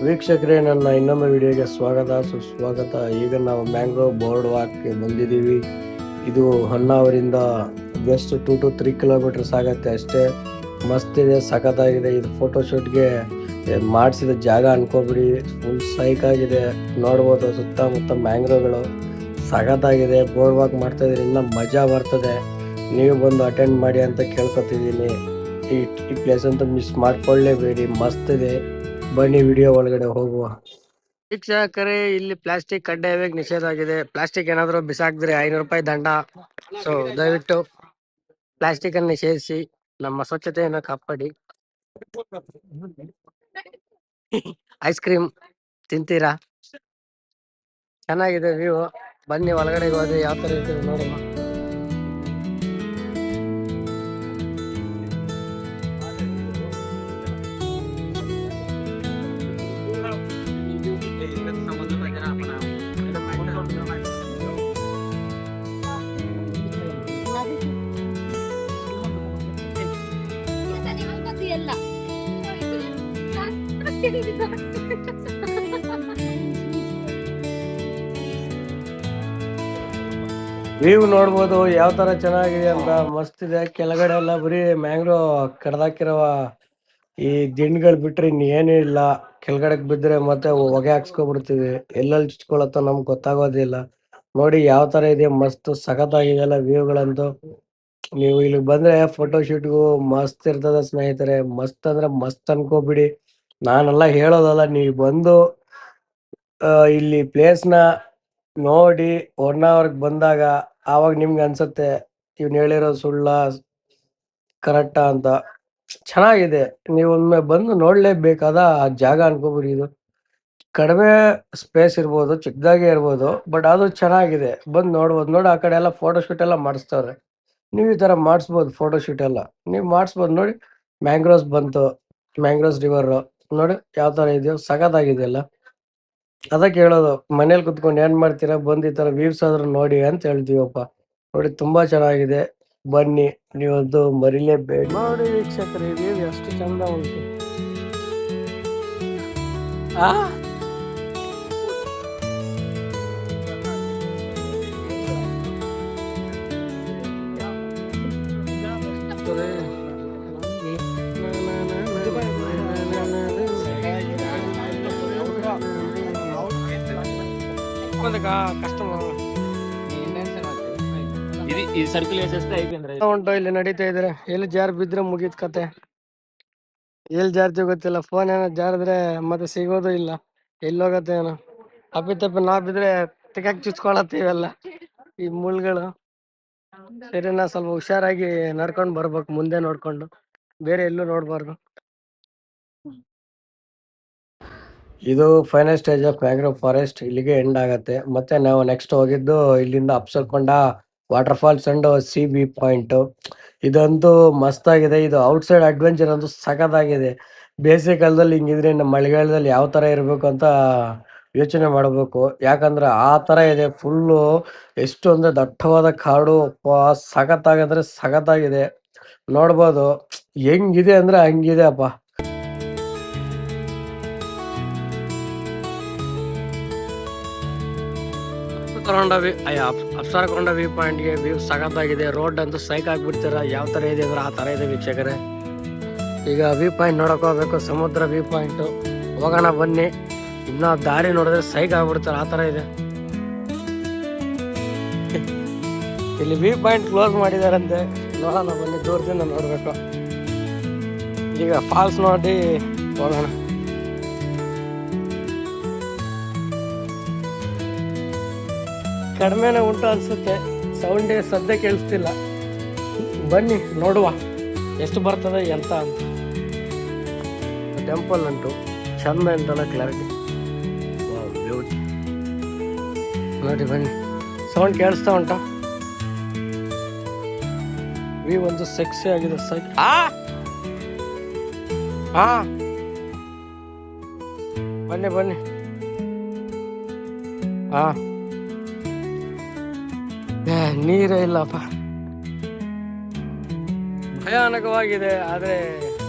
ವೀಕ್ಷಕರೇ, ನನ್ನ ಇನ್ನೊಂದು ವಿಡಿಯೋಗೆ ಸ್ವಾಗತ ಸುಸ್ವಾಗತ. ಈಗ ನಾವು ಮ್ಯಾಂಗ್ರೋವ್ ಬೋರ್ಡ್ ವಾಕ್ಗೆ ಬಂದಿದ್ದೀವಿ. ಇದು ಹೊನ್ನಾವರಿಂದ ಜಸ್ಟ್ 2 to 3 ಕಿಲೋಮೀಟರ್ಸ್ ಆಗುತ್ತೆ ಅಷ್ಟೇ. ಮಸ್ತ್ ಇದೆ, ಸಖತ್ತಾಗಿದೆ. ಇದು ಫೋಟೋಶೂಟ್ಗೆ ಮಾಡಿಸಿದ ಜಾಗ ಅನ್ಕೋಬಿಡಿ. ಫುಲ್ ಸೈಕ್ ಆಗಿದೆ. ನೋಡ್ಬೋದು ಸುತ್ತಮುತ್ತ ಮ್ಯಾಂಗ್ರೋವ್ಗಳು ಸಖತ್ತಾಗಿದೆ. ಬೋರ್ಡ್ ವಾಕ್ ಮಾಡ್ತಾ ಇದ್ರೆ ಇನ್ನೂ ಮಜಾ ಬರ್ತದೆ. ನೀವು ಬಂದು ಅಟೆಂಡ್ ಮಾಡಿ ಅಂತ ಕೇಳ್ಕೊತಿದ್ದೀನಿ. ಈ ಪ್ಲೇಸ್ ಅಂತೂ ಮಿಸ್ ಮಾಡ್ಕೊಳ್ಳೇಬೇಡಿ, ಮಸ್ತ್ ಇದೆ. ಬನ್ನಿ ವಿಡಿಯೋ ಒಳಗಡೆ ಹೋಗುವ. ವೀಕ್ಷಕರೇ, ಇಲ್ಲಿ ಪ್ಲಾಸ್ಟಿಕ್ ಕಡ್ಡಾಯವಾಗಿ ನಿಷೇಧ ಆಗಿದೆ. ಪ್ಲಾಸ್ಟಿಕ್ ಏನಾದರೂ ಬಿಸಾಕಿದ್ರೆ 500 ರೂಪಾಯಿ ದಂಡ. ಸೊ ದಯವಿಟ್ಟು ಪ್ಲಾಸ್ಟಿಕ್ ಅನ್ನು ನಿಷೇಧಿಸಿ ನಮ್ಮ ಸ್ವಚ್ಛತೆಯನ್ನು ಕಾಪಾಡಿ. ಐಸ್ ಕ್ರೀಮ್ ತಿಂತೀರಾ? ಚೆನ್ನಾಗಿದೆ ವ್ಯೂ. ಬನ್ನಿ ಒಳಗಡೆ ಹೋದ್ರೆ ಯಾವ ತರ ಇದೆ ನೋಡೋಣ. ವ್ಯೂ ನೋಡ್ಬೋದು ಯಾವ ತರ ಚೆನ್ನಾಗಿದೆ ಅಂತ. ಮಸ್ತ್ ಇದೆ. ಕೆಳಗಡೆ ಎಲ್ಲ ಬರೀ ಮ್ಯಾಂಗ್ರೋ ಕಡ್ದಾಕಿರುವ ಈ ದಿಂಡ್ಗಳು ಬಿಟ್ರೆ ಇನ್ನೇನು ಇಲ್ಲ. ಕೆಳಗಡೆ ಬಿದ್ರೆ ಮತ್ತೆ ಹೊಗೆ ಹಾಕ್ಸ್ಕೊಬಿಡ್ತೀವಿ. ಎಲ್ಲೆಲ್ಲಿ ಚುಚ್ಕೊಳತ್ತೋ ನಮ್ಗೆ ಗೊತ್ತಾಗೋದಿಲ್ಲ. ನೋಡಿ ಯಾವ ತರ ಇದೆ, ಮಸ್ತ್ ಸಖತ್ತಾಗಿದೆ ಅಲ್ಲ ವ್ಯೂಗಳಂತೂ. ನೀವು ಇಲ್ಲಿ ಬಂದ್ರೆ ಫೋಟೋ ಶೂಟ್ಗೂ ಮಸ್ತ್ ಇರ್ತದ ಸ್ನೇಹಿತರೆ. ಮಸ್ತ್ ಅಂದ್ರೆ ಮಸ್ತ್ ಅನ್ಕೋಬಿಡಿ. ನಾನೆಲ್ಲ ಹೇಳೋದಲ್ಲ, ನೀವು ಬಂದು ಇಲ್ಲಿ ಪ್ಲೇಸ್ನ ನೋಡಿ ಹೊನ್ನಾವರ್ಗೆ ಬಂದಾಗ ಆವಾಗ ನಿಮ್ಗೆ ಅನ್ಸುತ್ತೆ ಇವ್ನು ಹೇಳಿರೋ ಸುಳ್ಳ ಕರೆಕ್ಟಾ ಅಂತ. ಚೆನ್ನಾಗಿದೆ. ನೀವು ಒಮ್ಮೆ ಬಂದು ನೋಡ್ಲೇಬೇಕಾದ ಜಾಗ ಅನ್ಕೋಬಿಡಿ. ಇದು ಕಡಿಮೆ ಸ್ಪೇಸ್ ಇರ್ಬೋದು, ಚಿಕ್ಕದಾಗೆ ಇರ್ಬೋದು, ಬಟ್ ಅದು ಚೆನ್ನಾಗಿದೆ. ಬಂದು ನೋಡ್ಬೋದು. ನೋಡಿ ಆ ಕಡೆ ಎಲ್ಲ ಫೋಟೋ ಶೂಟ್ ಎಲ್ಲ ಮಾಡಿಸ್ತವ್ರೆ. ನೀವು ಈ ತರ ಮಾಡಿಸ್ಬೋದು ಫೋಟೋ ಶೂಟ್ ಎಲ್ಲ. ನೀವು ಮಾಡಿಸ್ಬೋದು. ನೋಡಿ ಮ್ಯಾಂಗ್ರೋವ್ಸ್ ಬಂತು, ಮ್ಯಾಂಗ್ರೋವ್ಸ್ ರಿವರ್ ನೋಡಿ ಯಾವ ತರ ಇದೆಯೋ, ಸಖತ್ತಾಗಿದೆಯಲ್ಲ. ಅದಕ್ಕೆ ಹೇಳೋದು, ಮನೇಲಿ ಕುತ್ಕೊಂಡು ಏನ್ ಮಾಡ್ತೀರಾ, ಬಂದು ಈ ತರ ವ್ಯೂಸ್ ಆದ್ರೂ ನೋಡಿ ಅಂತ ಹೇಳ್ತೀವಪ್ಪ. ನೋಡಿ ತುಂಬಾ ಚೆನ್ನಾಗಿದೆ. ಬನ್ನಿ, ನೀವೊಂದು ಮರಿಲೇಬೇಡಿ. ನೋಡಿ ವೀಕ್ಷಕರೇ, ವ್ಯೂ ಎಷ್ಟು ಚಂದ ಉಂಟು. ಆ ಉಂಟು ಇಲ್ಲಿ ನಡೀತಾ ಇದ್ರೆ. ಎಲ್ಲಿ ಜಾರ್ ಬಿದ್ರೆ ಮುಗೀತ್ ಕತೆ. ಎಲ್ಲಿ ಜಾರ್ತಿ ಗೊತ್ತಿಲ್ಲ. ಫೋನ್ ಏನೋ ಜಾರಿದ್ರೆ ಮತ್ತೆ ಸಿಗೋದು ಇಲ್ಲ. ಎಲ್ಲಿ ಹೋಗತ್ತೆ ಏನೋ. ಅಪ್ಪಿತಪ್ಪಿ ನಾವ್ ಬಿದ್ರೆ ತಿಕ್ಕಾಕ್ ಚುಚ್ಕೊಳತ್ತೀವೆಲ್ಲ ಈ ಮುಳ್ಗಳು. ಸರಿ, ನಾ ಸ್ವಲ್ಪ ಹುಷಾರಾಗಿ ನಡ್ಕೊಂಡು ಬರ್ಬೇಕು, ಮುಂದೆ ನೋಡ್ಕೊಂಡು. ಬೇರೆ ಎಲ್ಲೂ ನೋಡ್ಬಾರ್ದು. ಇದು final stage of mangrove forest. ಇಲ್ಲಿಗೆ ಎಂಡ್ ಆಗತ್ತೆ. ಮತ್ತೆ ನಾವು ನೆಕ್ಸ್ಟ್ ಹೋಗಿದ್ದು ಇಲ್ಲಿಂದ Apsarakonda water falls and sea view point. ಇದಂತೂ ಮಸ್ತ್ ಆಗಿದೆ. ಇದು ಔಟ್ಸೈಡ್ ಅಡ್ವೆಂಚರ್ ಅಂತೂ ಸಖತ್ತಾಗಿದೆ. ಬೇಸಿಗೆ ಕಾಲದಲ್ಲಿ ಹಿಂಗಿದ್ರೆ ನಮ್ಮ ಮಳೆಗಾಲದಲ್ಲಿ ಯಾವ ತರ ಇರಬೇಕು ಅಂತ ಯೋಚನೆ ಮಾಡಬೇಕು. ಯಾಕಂದ್ರೆ ಆ ತರ ಇದೆ. ಫುಲ್ಲು ಎಷ್ಟು ಅಂದ್ರೆ ದಟ್ಟವಾದ ಕಾಡು. ಸಖತ್ತಾಗಂದ್ರೆ ಸಖತ್ತಾಗಿದೆ. ನೋಡ್ಬೋದು ಹೆಂಗಿದೆ ಅಂದ್ರೆ ಹಂಗಿದೆ ಅಪ್ಪ. ಅಪ್ಸರಕೊಂಡ ವ್ಯೂ ಪಾಯಿಂಟ್ಗೆ ವ್ಯೂ ಸಖತ್ತಾಗಿದೆ. ರೋಡ್ ಅಂತೂ ಸೈಕ್ ಆಗ್ಬಿಡ್ತೀರ. ಯಾವ ತರ ಇದೆ ಅಂದ್ರೆ ಆ ತರ ಇದೆ ವೀಕ್ಷಕರೇ. ಈಗ ವ್ಯೂ ಪಾಯಿಂಟ್ ನೋಡಕ್ ಹೋಗ್ಬೇಕು, ಸಮುದ್ರ ವ್ಯೂ ಪಾಯಿಂಟ್. ಹೋಗೋಣ ಬನ್ನಿ. ಇನ್ನ ದಾರಿ ನೋಡಿದ್ರೆ ಸೈಕ್ ಆಗ್ಬಿಡ್ತಾರ, ಆ ತರ ಇದೆ. ಇಲ್ಲಿ ವ್ಯೂ ಪಾಯಿಂಟ್ ಕ್ಲೋಸ್ ಮಾಡಿದಾರಂತೆ. ನೋಡೋಣ ಬನ್ನಿ, ದೂರದಿಂದ ನೋಡ್ಬೇಕು. ಈಗ ಫಾಲ್ಸ್ ನೋಡಿ ಹೋಗೋಣ. ಕಡಿಮೆನೇ ಉಂಟು ಅನ್ಸುತ್ತೆ. ಸೌಂಡೇ ಸದ್ಯ ಕೇಳಿಸ್ತಿಲ್ಲ. ಬನ್ನಿ ನೋಡುವ ಎಷ್ಟು ಬರ್ತದೆ ಎಂತ ಅಂತ. ಟೆಂಪಲ್ ಉಂಟು, ಚಂದ ಉಂಟಲ್ಲ, ಕ್ಲಾರಿಟಿ, ಬ್ಯೂಟಿ. ನೋಡಿ ಬನ್ನಿ, ಸೌಂಡ್ ಕೇಳಿಸ್ತಾ ಉಂಟ. ವ್ಯೂ ಒಂದು ಸೆಕ್ಸಿ ಆಗಿದೆ. ಬನ್ನಿ ಬನ್ನಿ. ನೀರೇ ಇಲ್ಲಪ್ಪ, ಭಯಾನಕವಾಗಿದೆ. ಆದರೆ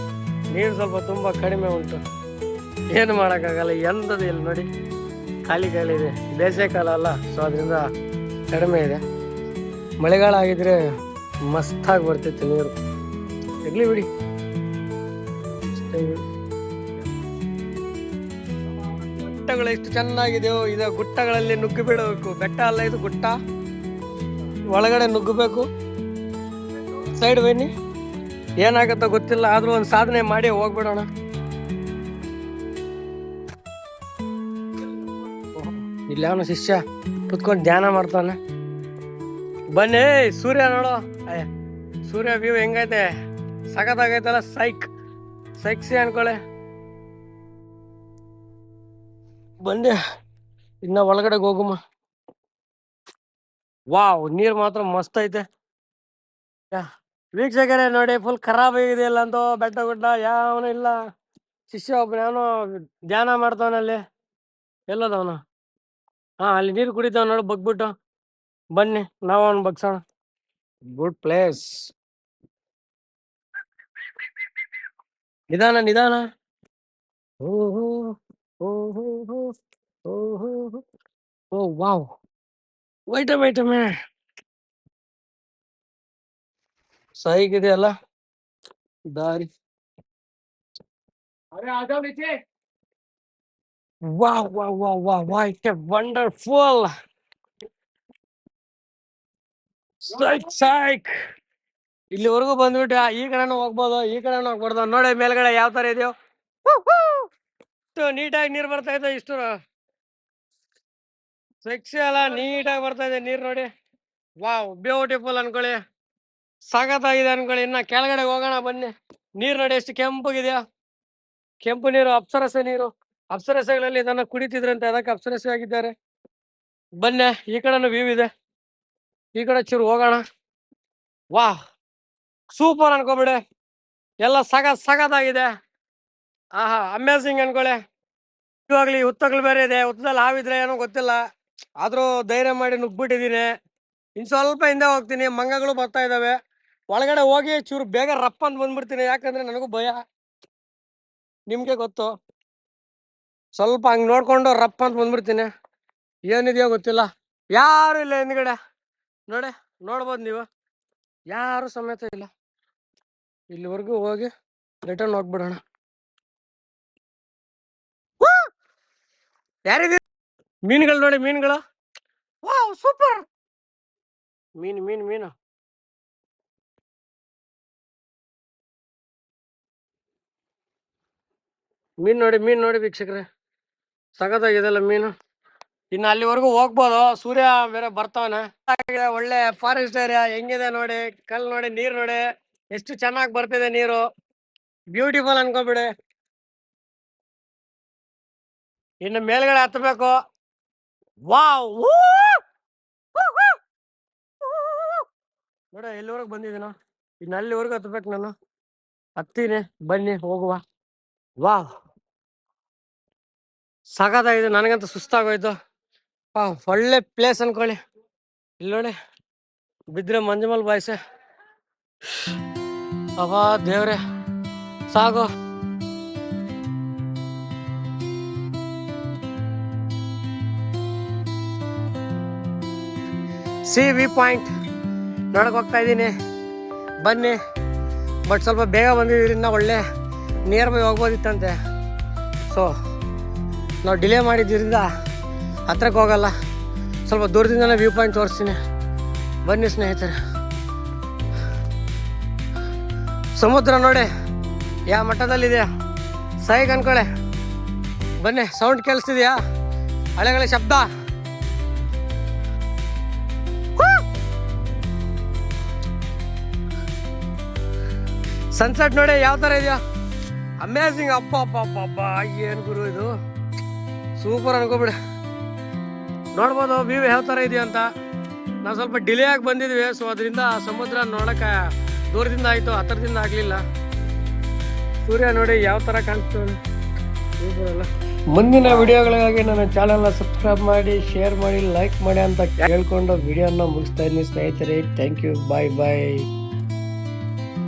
ನೀರು ಸ್ವಲ್ಪ ತುಂಬ ಕಡಿಮೆ ಉಂಟು. ಏನು ಮಾಡೋಕ್ಕಾಗಲ್ಲ, ಎಂಥದ್ದು ಇಲ್ಲ ನೋಡಿ, ಖಾಲಿ ಇದೆ. ಬೇಸಿಗೆ ಕಾಲ ಅಲ್ಲ, ಸೊ ಅದರಿಂದ ಕಡಿಮೆ ಇದೆ. ಮಳೆಗಾಲ ಆಗಿದ್ರೆ ಮಸ್ತಾಗಿ ಬರ್ತಿತ್ತು ನೀರು. ಇರ್ಲಿ ಬಿಡಿ. ಗುಟ್ಟಗಳು ಎಷ್ಟು ಚೆನ್ನಾಗಿದೆಯೋ. ಇದು ಗುಟ್ಟಗಳಲ್ಲಿ ನುಗ್ಗಿ ಬಿಡಬೇಕು. ಬೆಟ್ಟ ಅಲ್ಲ ಇದು, ಗುಟ್ಟ. ಒಳಗಡೆ ನುಗ್ಗಬೇಕು. ಸೈಡ್ ಬನ್ನಿ, ಏನಾಗತ್ತೋ ಗೊತ್ತಿಲ್ಲ, ಆದ್ರೂ ಒಂದು ಸಾಧನೆ ಮಾಡಿ ಹೋಗ್ಬಿಡೋಣ. ಇಲ್ಲಿ ಅವನ ಶಿಷ್ಯ ಕುತ್ಕೊಂಡು ಧ್ಯಾನ ಮಾಡ್ತಾನೆ. ಬನ್ನಿ, ಸೂರ್ಯ ನೋಡು. ಸೂರ್ಯ ವ್ಯೂ ಹೆಂಗೈತೆ, ಸಖತ್ತಾಗೈತಲ್ಲ. ಸೈಕ್ಸಿ ಅನ್ಕೊಳ್ಳಿ. ಬಂದೆ, ಇನ್ನ ಒಳಗಡೆ ಹೋಗುಮ್ಮ. ವಾವ್, ನೀರ್ ಮಾತ್ರ ಮಸ್ತ್ ಐತೆ. ವೀಕ್ಷಕರೇ ನೋಡಿ, ಫುಲ್ ಖರಾಬ್ ಆಗಿದೆಯಲ್ಲ ಅಂತ ಬೆಟ್ಟ ಗುಡ್ಡ. ಯಾವನು ಇಲ್ಲ, ಶಿಷ್ಯ ಒಬ್ಬ ಯಾವನು ಧ್ಯಾನ ಮಾಡ್ತಾವನಲ್ಲಿ. ಎಲ್ಲದವನು? ಅಲ್ಲಿ ನೀರು ಕುಡಿತಾವ ನೋಡು, ಬಗ್ಬಿಟ್ಟು. ಬನ್ನಿ, ನಾವು ಅವ್ನು ಬಗ್ಸೋಣ. Good place. ನಿಧಾನ ನಿಧಾನ. ಓಹೋ ಓಹೋ ಓಹೋ. ಓ ವಾವ್, ವೈಟ್ ಮೇ ಸಹಿಗಿದೆಯಲ್ಲ ದಾರಿ. Wow wow wow wow wow, it's wonderful. ಸೈಕ್. ಇಲ್ಲಿವರೆಗೂ ಬಂದ್ಬಿಟ್ಟು ಈ ಕಡೆನೂ ಹೋಗ್ಬೋದು, ಈ ಕಡೆನೂ ಹೋಗ್ಬಾರ್ದು. ನೋಡಿ ಮೇಲ್ಗಡೆ ಯಾವ ತರ ಇದೆಯೋ, ನೀಟಾಗಿ ನೀರ್ ಬರ್ತಾ ಇದೆ. ಇಷ್ಟು ಸೆಕ್ಸಿ ಅಲ್ಲ, ನೀಟಾಗಿ ಬರ್ತಾ ಇದೆ ನೀರ್ ನೋಡಿ. ವಾವ್, ಬ್ಯೂಟಿಫುಲ್ ಅನ್ಕೊಳ್ಳಿ, ಸಖತ್ತಾಗಿದೆ ಅನ್ಕೊಳ್ಳಿ. ಇನ್ನ ಕೆಳಗಡೆ ಹೋಗೋಣ ಬನ್ನಿ. ನೀರ್ ನೋಡಿ ಎಷ್ಟು ಕೆಂಪಗಿದೆಯಾ. ಕೆಂಪು ನೀರು, ಅಪ್ಸರಸೆ ನೀರು. ಅಪ್ಸರಸೆಗಳಲ್ಲಿ ಇದನ್ನ ಕುಡಿತಿದ್ರಂತೆ, ಅದಕ್ಕೆ ಅಪ್ಸರಸೆ ಆಗಿದ್ದಾರೆ. ಬನ್ನಿ, ಈ ಕಡೆನೂ ವ್ಯೂ ಇದೆ, ಈ ಕಡೆ ಚೂರು ಹೋಗೋಣ. ವಾಹ್, ಸೂಪರ್ ಅನ್ಕೋಬಿಡಿ, ಎಲ್ಲ ಸಖತ್ತಾಗಿದೆ. ಅಮೇಝಿಂಗ್ ಅನ್ಕೊಳ್ಳಿ. ಇವಾಗ್ಲಿ ಹುತ್ತಗಳು ಬೇರೆ ಇದೆ, ಹುತ್ತದಲ್ಲಿ ಹಾವಿದ್ರೆ ಏನೋ ಗೊತ್ತಿಲ್ಲ, ಆದ್ರೂ ಧೈರ್ಯ ಮಾಡಿ ನುಗ್ಬಿಟ್ಟಿದೀನಿ. ಇನ್ ಸ್ವಲ್ಪ ಹಿಂದೆ ಹೋಗ್ತೀನಿ, ಮಂಗಗಳು ಬರ್ತಾ ಇದಾವೆ. ಒಳಗಡೆ ಹೋಗಿ ಚೂರು ಬೇಗ ರಪ್ಪ ಅಂತ ಬಂದ್ಬಿಡ್ತೀನಿ, ಯಾಕಂದ್ರೆ ನನಗೂ ಭಯ, ನಿಮ್ಗೆ ಗೊತ್ತು. ಸ್ವಲ್ಪ ಹಂಗ್ ನೋಡ್ಕೊಂಡು ರಪ್ಪ ಅಂತ ಬಂದ್ಬಿಡ್ತೀನಿ. ಏನಿದೆಯೋ ಗೊತ್ತಿಲ್ಲ, ಯಾರು ಇಲ್ಲ ಹಿಂದ್ಗಡೆ. ನೋಡ್ಬೋದು ನೀವು, ಯಾರು ಸಮೇತ ಇಲ್ಲ. ಇಲ್ಲಿವರೆಗೂ ಹೋಗಿ ರಿಟರ್ನ್ ಹೋಗ್ಬಿಡೋಣ. ಯಾರಿದೆ? ಮೀನುಗಳು ನೋಡಿ, ಮೀನುಗಳು. Wow, super. ಮೀನು ಮೀನು ಮೀನು. ಮೀನ್ ನೋಡಿ ವೀಕ್ಷಕರೇ, ಸಖತ್ತಾಗಿದೆಲ್ಲ ಮೀನು. ಇನ್ನು ಅಲ್ಲಿವರೆಗೂ ಹೋಗ್ಬೋದು. ಸೂರ್ಯ ಬೇರೆ ಬರ್ತಾವನೆ. ಒಳ್ಳೆ ಫಾರೆಸ್ಟ್ ಏರಿಯಾ ಹೆಂಗಿದೆ ನೋಡಿ, ಕಲ್ ನೋಡಿ, ನೀರ್ ನೋಡಿ ಎಷ್ಟು ಚೆನ್ನಾಗಿ ಬರ್ತಿದೆ ನೀರು. ಬ್ಯೂಟಿಫುಲ್ ಅನ್ಕೋಬಿಡಿ. ಇನ್ನು ಮೇಲ್ಗಡೆ ಹತ್ತಬೇಕು. ವಾವ್, ನೋಡಿ ಎಲ್ಲಿವರೆಗೂ ಬಂದಿದ್ದೀನೋ, ಇನ್ನು ಅಲ್ಲಿವರೆಗೂ ಹತ್ಬೇಕು ನಾನು. ಹತ್ತೀನಿ, ಬನ್ನಿ ಹೋಗುವ. ವಾವ್, ಸಖತ್ತಾಗಿದೆ. ನನಗಂತೂ ಸುಸ್ತಾಗೋಯ್ತು. ಒಳ್ಳೆ ಪ್ಲೇಸ್ ಅನ್ಕೊಳ್ಳಿ. ಇಲ್ಲಿ ನೋಡಿ, ಬಿದ್ರೆ ಮಂಜುಮಲ್ ಬಾಯ್ಸೆ. ಅವಾ ದೇವ್ರೆ, ಸಾಗು. ಸಿ ವಿ ಪಾಯಿಂಟ್ ನೋಡಕ್ ಹೋಗ್ತಾ ಇದ್ದೀನಿ, ಬನ್ನಿ. ಬಟ್ ಸ್ವಲ್ಪ ಬೇಗ ಬಂದಿದ್ರಿಂದ ಒಳ್ಳೆ ನಿಯರ್ ಬೈ ಹೋಗ್ಬೋದಿತ್ತಂತೆ. ಸೊ ನಾವು ಡಿಲೇ ಮಾಡಿದ್ದರಿಂದ ಹತ್ರಕ್ಕೆ ಹೋಗಲ್ಲ, ಸ್ವಲ್ಪ ದೂರದಿಂದನೇ ವ್ಯೂ ಪಾಯಿಂಟ್ ತೋರಿಸ್ತೀನಿ. ಬನ್ನಿ ಸ್ನೇಹಿತರೆ. ಸಮುದ್ರ ನೋಡಿ ಯಾವ ಮಟ್ಟದಲ್ಲಿದೆಯಾ, ಸೈಗ್ ಅನ್ಕೊಳ್ಳೆ. ಬನ್ನಿ, ಸೌಂಡ್ ಕೇಳಿಸ್ತಿದ್ಯಾ, ಅಲೆಗಳ ಶಬ್ದ. ಸನ್ಸೆಟ್ ನೋಡಿ ಯಾವ ಥರ ಇದೆಯಾ, ಅಮೇಝಿಂಗ್. ಅಪ್ಪ ಅಪ್ಪ ಅಪ್ಪ ಅಪ್ಪ, ಏನು ಗುರು ಇದು, ಸೂಪರ್ ಅನ್ಕೋಬಿಡಿ. ನೋಡ್ಬೋದು ವ್ಯೂ ಯಾವ ಥರ ಇದೆಯಾ ಅಂತ. ನಾವು ಸ್ವಲ್ಪ ಡಿಲೇ ಆಗಿ ಬಂದಿದ್ವಿ, ಸೊ ಅದರಿಂದ ಸಮುದ್ರ ನೋಡೋಕೆ ದೂರದಿಂದ ಆಯಿತು, ಹತ್ತಿರದಿಂದ ಆಗಲಿಲ್ಲ. ಸೂರ್ಯ ನೋಡಿ ಯಾವ ಥರ ಕಾಣಿಸ್ತು, ಸೂಪರಲ್ಲ. ಮುಂದಿನ ವಿಡಿಯೋಗಳಿಗಾಗಿ ನನ್ನ ಚಾನಲ್ನ ಸಬ್ಸ್ಕ್ರೈಬ್ ಮಾಡಿ, ಶೇರ್ ಮಾಡಿ, ಲೈಕ್ ಮಾಡಿ ಅಂತ ಕೇಳ್ಕೊಂಡು ವಿಡಿಯೋನ ಮುಗಿಸ್ತಾ ಇದ್ದೀನಿ ಸ್ನೇಹಿತರೆ. Thank you, bye bye.